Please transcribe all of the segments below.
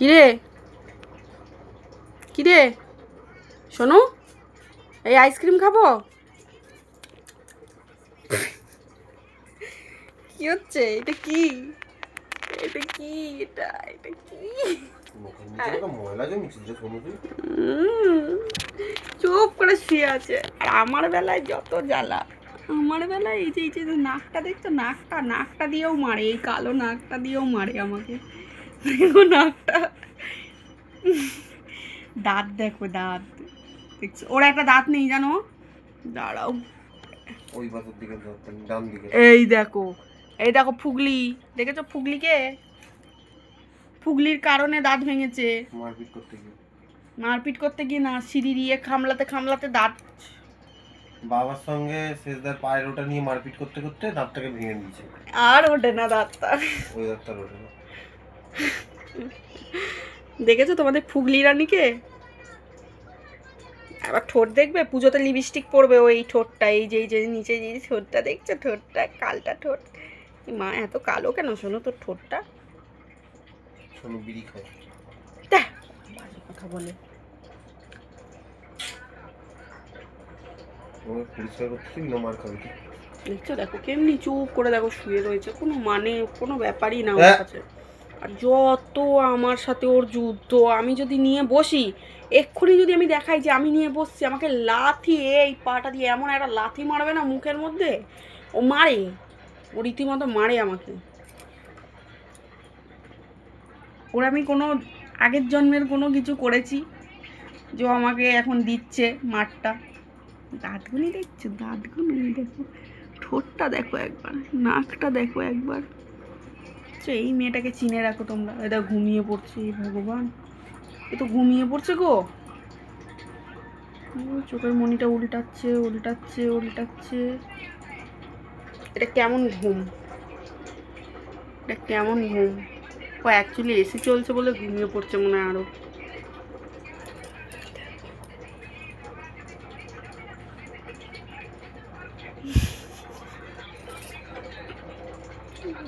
কিরে কিরে শোনো, এই আইসক্রিম খাবো। কি হচ্ছে? এটা কি? এটা কি? এটা এটা কি? চুপ করে শুয়ে আছে। আর আমার বেলায় যত জ্বালা, আমার বেলায় এই যে নাকটা দেখছো, নাকটা দিয়েও মারে, এই কালো নাকটা দিয়েও মারে আমাকে। দেখো নাকটা, দাঁত দেখো, দাঁত দেখছো? ওর একটা দাঁত নেই জানো। দাঁড়াও, ওই পাশের দিকে ডান দিকে। এই দেখো ফুগলি, দেখেছো ফুগলিকে? ফুগলির কারণে দাঁত ভেঙেছে। মারপিট করতে গিয়ে না, সিঁড়ি দিয়ে খামলাতে দাঁত। বাবার সঙ্গে শেষদার পায়ের ওটা নিয়ে মারপিট করতে করতে দাঁতটাকে ভেঙে দিয়েছে। আর ওঠে না দাঁতটা, ওই দাঁতটা ওঠে না। দেখেছো তোমাদের ফুগলি রানীকে? আবার ঠোঁট দেখবে, পুজোতে লিপস্টিক পরবে ওই ঠোঁটটা, এই যে নিচে যে ঠোঁটটা দেখছো, ঠোঁটটা কালটা ঠোঁট। মা এত কালো কেন শোনো তোর ঠোঁটটা? শোনো বিড়ি খায়, বাজে কথা বলে। পরিষ্কার করতে না মার খাবে। দেখছো, দেখো কেমনি চুপ করে দেখো শুয়ে রয়েছে, কোনো ব্যাপারই না ওর কাছে। আর যত আমার সাথে ওর যুদ্ধ, আমি যদি নিয়ে বসি, এক্ষুনি যদি আমি দেখাই যে আমি নিয়ে বসছি, আমাকে লাথি, এই পাটা দিয়ে এমন একটা লাথি মারবে না মুখের মধ্যে। ও মারে, ও রীতিমতো মারে আমাকে। ওর আমি কোনো আগের জন্মের কোনো কিছু করেছি যে আমাকে এখন দিচ্ছে মারটা। দাঁতগুলি দেখছো, দাঁতগুলি দেখো, ঠোঁটটা দেখো একবার, নাকটা দেখো একবার। এই মেয়েটাকে চিনে রাখো তোমরা। এটা ঘুমিয়ে পড়ছে, ভগবান, এ তো ঘুমিয়ে পড়ছে গো। চোখের মনিটা উল্টাচ্ছে। এটা কেমন ঘুম? ও অ্যাকচুয়ালি এসি চলছে বলে ঘুমিয়ে পড়ছে মনে হয় আরো।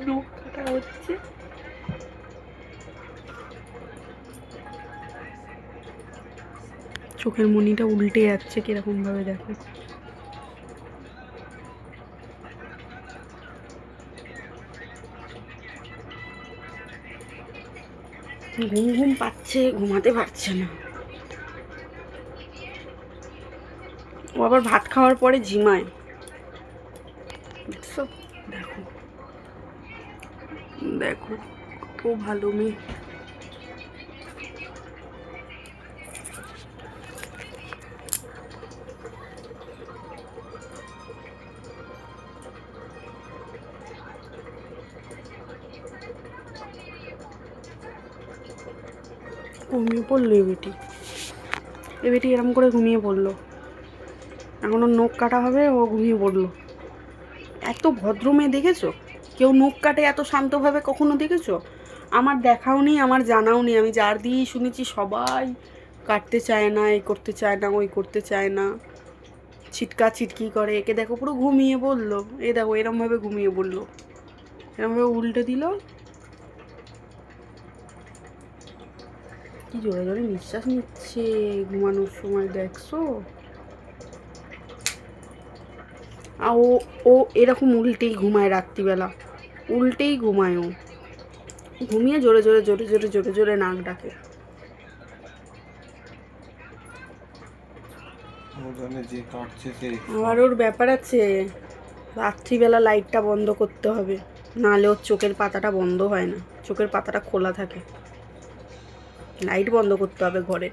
নখ কাটা হচ্ছে। চোখের মনিটা উল্টে যাচ্ছে কিরকম ভাবে দেখো। ঘুম পাচ্ছে, ঘুমাতে পারছে না। ও আবার ভাত খাওয়ার পরে ঝিমায়, দেখছো? দেখো কত ভালো মেয়ে। ঘুমিয়ে পড়লো এ বেটি এরম করে ঘুমিয়ে পড়লো। এখন ওর নখ কাটা হবে, ও ঘুমিয়ে পড়লো। এত ভদ্র মেয়ে দেখেছো? কেউ নখ কাটে এত শান্তভাবে কখনো দেখেছো? আমার দেখাও নেই, আমার জানাও নেই। আমি যার দিয়েই শুনেছি সবাই কাটতে চায় না, এই করতে চায় না, ওই করতে চায় না, ছিটকি করে। একে দেখো পুরো ঘুমিয়ে পড়লো। এ দেখো এরমভাবে ঘুমিয়ে পড়লো, এরমভাবে উল্টে দিল। কি জোরে জোরে নিঃশ্বাস নিচ্ছে ঘুমানোর সময়, দেখছো? আর ও এরকম উল্টেই ঘুমায় রাত্রিবেলা, উল্টেই ঘুমায় ও। ঘুমিয়ে জোরে নাক ডাকে। আবার ওর ব্যাপার আছে, রাত্রিবেলা লাইটটা বন্ধ করতে হবে, নাহলে ওর চোখের পাতাটা বন্ধ হয় না, চোখের পাতাটা খোলা থাকে। লাইট বন্ধ করতে হবে ঘরে।